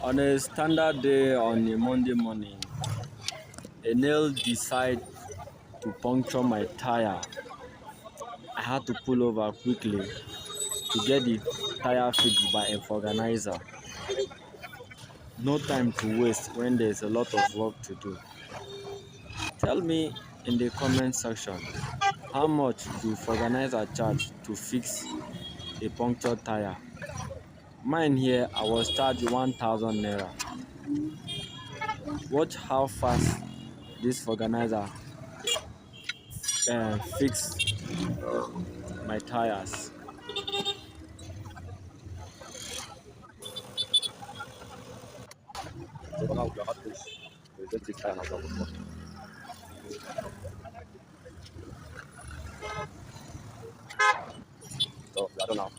On a standard day on a Monday morning, a nail decided to puncture my tire. I had to pull over quickly to get the tire fixed by a vulcanizer. No time to waste when there's a lot of work to do. Tell me in the comment section, how much do vulcanizer charge to fix a punctured tire? Mine here, I was charged 1,000 naira. Watch how fast this vulcanizer fix my tires. So now we are at this. We get this tire now. So we are done now.